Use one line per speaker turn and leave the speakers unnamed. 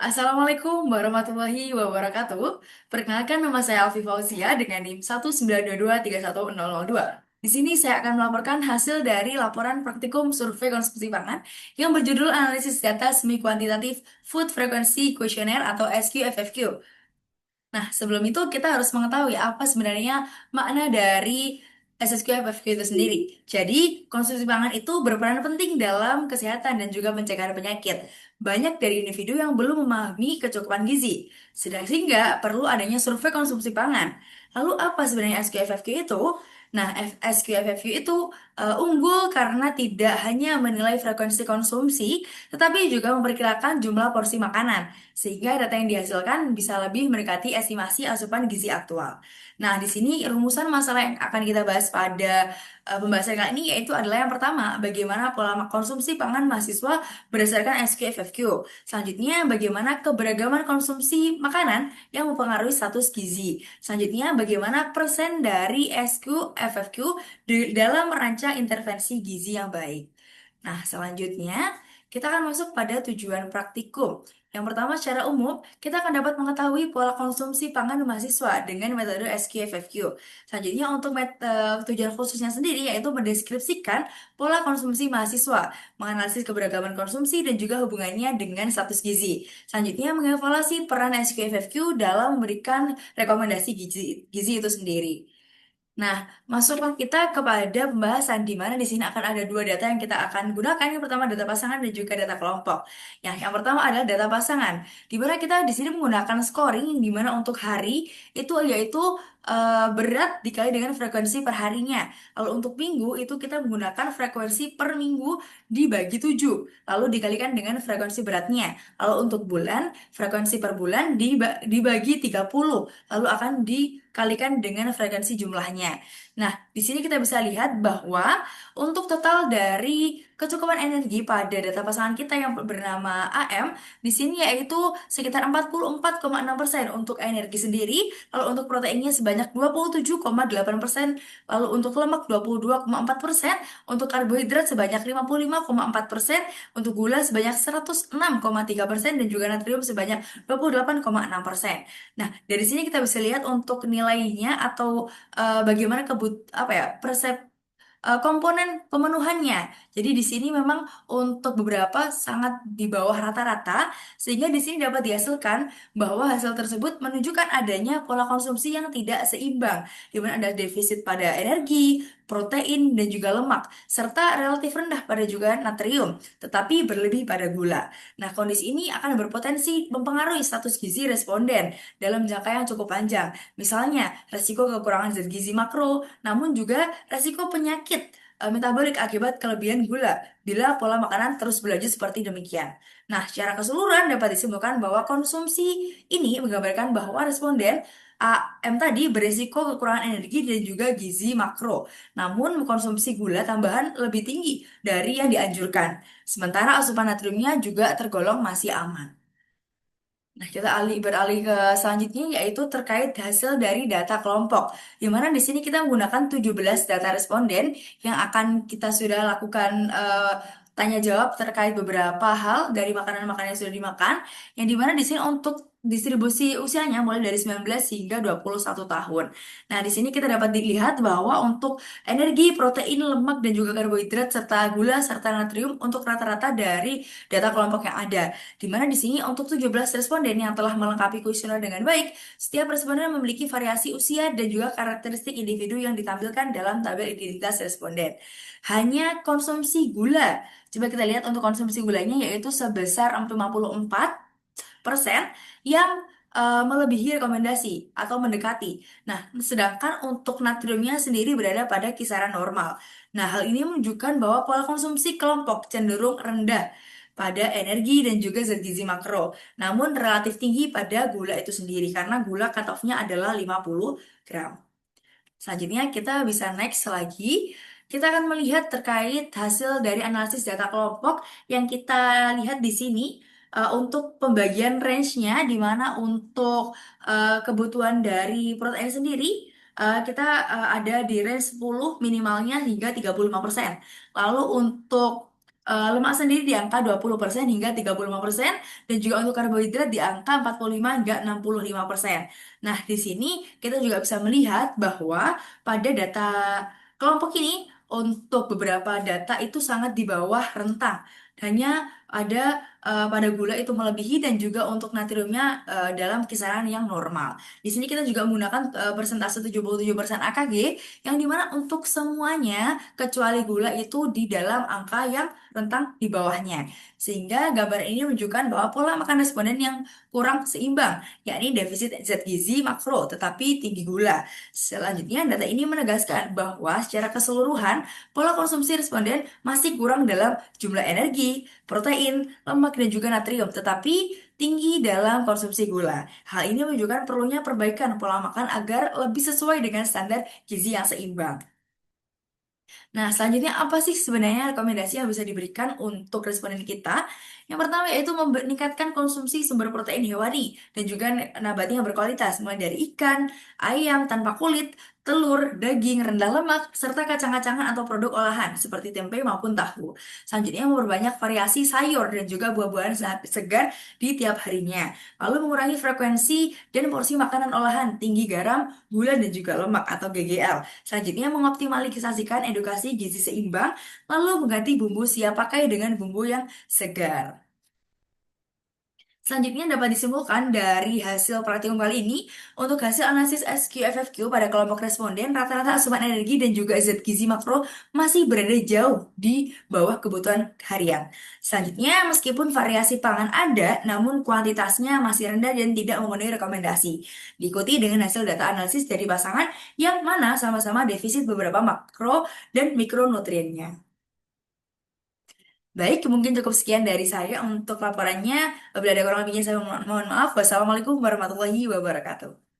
Assalamualaikum warahmatullahi wabarakatuh. Perkenalkan nama saya Alfi Fauzia dengan NIM 192231002. Di sini saya akan melaporkan hasil dari laporan praktikum survei konsumsi pangan yang berjudul Analisis Data Semi Kuantitatif Food Frequency Questionnaire atau SQFFQ. Nah, sebelum itu kita harus mengetahui apa sebenarnya makna dari SSQ-FFQ itu sendiri. Jadi, konsumsi pangan itu berperan penting dalam kesehatan dan juga pencegahan penyakit. Banyak dari individu yang belum memahami kecukupan gizi, sedang sehingga perlu adanya survei konsumsi pangan. Lalu apa sebenarnya SQ-FFQ itu? Nah, SQ-FFQ itu unggul karena tidak hanya menilai frekuensi konsumsi, tetapi juga memperkirakan jumlah porsi makanan sehingga data yang dihasilkan bisa lebih mendekati estimasi asupan gizi aktual. Nah, di sini rumusan masalah yang akan kita bahas pada pembahasan kali ini yaitu adalah yang pertama, bagaimana pola konsumsi pangan mahasiswa berdasarkan SQFFQ. Selanjutnya, bagaimana keberagaman konsumsi makanan yang mempengaruhi status gizi. Selanjutnya, bagaimana persen dari SQFFQ dalam merancang intervensi gizi yang baik. Nah, selanjutnya kita akan masuk pada tujuan praktikum. Yang pertama, secara umum, kita akan dapat mengetahui pola konsumsi pangan mahasiswa dengan metode SQFFQ. Selanjutnya, untuk tujuan khususnya sendiri, yaitu mendeskripsikan pola konsumsi mahasiswa, menganalisis keberagaman konsumsi, dan juga hubungannya dengan status gizi. Selanjutnya, mengevaluasi peran SQFFQ dalam memberikan rekomendasi gizi itu sendiri. Nah, masuklah kita kepada pembahasan di mana di sini akan ada dua data yang kita akan gunakan. Yang pertama data pasangan dan juga data kelompok. Yang pertama adalah data pasangan, di mana kita di sini menggunakan scoring di mana untuk hari itu yaitu berat dikali dengan frekuensi per harinya. Lalu untuk minggu itu kita menggunakan frekuensi per minggu dibagi 7, lalu dikalikan dengan frekuensi beratnya. Lalu untuk bulan, frekuensi per bulan dibagi 30, lalu akan dikalikan dengan frekuensi jumlahnya. Nah, di sini kita bisa lihat bahwa untuk total dari kecukupan energi pada data pasangan kita yang bernama AM, di sini yaitu sekitar 44,6% untuk energi sendiri, lalu untuk proteinnya sebanyak 27,8%, lalu untuk lemak 22,4%, untuk karbohidrat sebanyak 55,4%, untuk gula sebanyak 106,3%, dan juga natrium sebanyak 28,6%. Nah, dari sini kita bisa lihat untuk nilainya atau bagaimana apa ya komponen pemenuhannya. Jadi di sini memang untuk beberapa sangat di bawah rata-rata, sehingga di sini dapat dihasilkan bahwa hasil tersebut menunjukkan adanya pola konsumsi yang tidak seimbang, di mana ada defisit pada energi, protein, dan juga lemak, serta relatif rendah pada juga natrium, tetapi berlebih pada gula. Nah, kondisi ini akan berpotensi mempengaruhi status gizi responden dalam jangka yang cukup panjang. Misalnya, resiko kekurangan zat gizi makro, namun juga resiko penyakit metabolik akibat kelebihan gula bila pola makanan terus berlanjut seperti demikian. Nah, secara keseluruhan dapat disimpulkan bahwa konsumsi ini menggambarkan bahwa responden AM tadi beresiko kekurangan energi dan juga gizi makro. Namun, mengkonsumsi gula tambahan lebih tinggi dari yang dianjurkan. Sementara asupan natriumnya juga tergolong masih aman. Nah, kita beralih ke selanjutnya yaitu terkait hasil dari data kelompok. Di mana di sini kita menggunakan 17 data responden yang akan kita sudah lakukan tanya jawab terkait beberapa hal dari makanan-makanan yang sudah dimakan. Yang dimana di sini untuk distribusi usianya mulai dari 19 hingga 21 tahun. Nah, di sini kita dapat dilihat bahwa untuk energi, protein, lemak, dan juga karbohidrat serta gula serta natrium untuk rata-rata dari data kelompok yang ada. Di mana di sini untuk 17 responden yang telah melengkapi kuesioner dengan baik, setiap responden memiliki variasi usia dan juga karakteristik individu yang ditampilkan dalam tabel identitas responden. Hanya konsumsi gula. Coba kita lihat untuk konsumsi gulanya yaitu sebesar 54% yang melebihi rekomendasi atau mendekati. Nah, sedangkan untuk natriumnya sendiri berada pada kisaran normal. Nah, hal ini menunjukkan bahwa pola konsumsi kelompok cenderung rendah pada energi dan juga zat gizi makro, namun relatif tinggi pada gula itu sendiri karena gula cutoff-nya adalah 50 gram. Selanjutnya kita bisa next lagi. Kita akan melihat terkait hasil dari analisis data kelompok yang kita lihat di sini untuk pembagian range-nya di mana untuk kebutuhan dari protein sendiri kita ada di range 10 minimalnya hingga 35%. Lalu untuk Lemak sendiri di angka 20% hingga 35% dan juga untuk karbohidrat di angka 45 hingga 65%. Nah, di sini kita juga bisa melihat bahwa pada data kelompok ini untuk beberapa data itu sangat di bawah rentang. Hanya ada pada gula itu melebihi dan juga untuk natriumnya dalam kisaran yang normal. Di sini kita juga menggunakan persentase 77% AKG yang dimana untuk semuanya kecuali gula itu di dalam angka yang rentang di bawahnya. Sehingga gambar ini menunjukkan bahwa pola makan responden yang kurang seimbang, yakni defisit zat gizi makro tetapi tinggi gula. Selanjutnya, data ini menegaskan bahwa secara keseluruhan pola konsumsi responden masih kurang dalam jumlah energi, protein, lemak, dan juga natrium, tetapi tinggi dalam konsumsi gula. Hal ini menunjukkan perlunya perbaikan pola makan agar lebih sesuai dengan standar gizi yang seimbang. Nah, selanjutnya apa sih sebenarnya rekomendasi yang bisa diberikan untuk responden kita? Yang pertama yaitu meningkatkan konsumsi sumber protein hewani dan juga nabati yang berkualitas, mulai dari ikan, ayam tanpa kulit, telur, daging, rendah lemak, serta kacang-kacangan atau produk olahan seperti tempe maupun tahu. Selanjutnya memperbanyak variasi sayur dan juga buah-buahan segar di tiap harinya. Lalu mengurangi frekuensi dan porsi makanan olahan tinggi garam, gula, dan juga lemak atau GGL. Selanjutnya, mengoptimalisasikan edukasi gizi seimbang, lalu mengganti bumbu siap pakai dengan bumbu yang segar. Selanjutnya dapat disimpulkan dari hasil praktikum kali ini, untuk hasil analisis SQFFQ pada kelompok responden, rata-rata asupan energi dan juga zat gizi makro masih berada jauh di bawah kebutuhan harian. Selanjutnya, meskipun variasi pangan ada, namun kuantitasnya masih rendah dan tidak memenuhi rekomendasi. Diikuti dengan hasil data analisis dari pasangan yang mana sama-sama defisit beberapa makro dan mikronutriennya. Baik, mungkin cukup sekian dari saya untuk laporannya. Bila ada kurang lebihnya saya mohon maaf. Wassalamualaikum warahmatullahi wabarakatuh.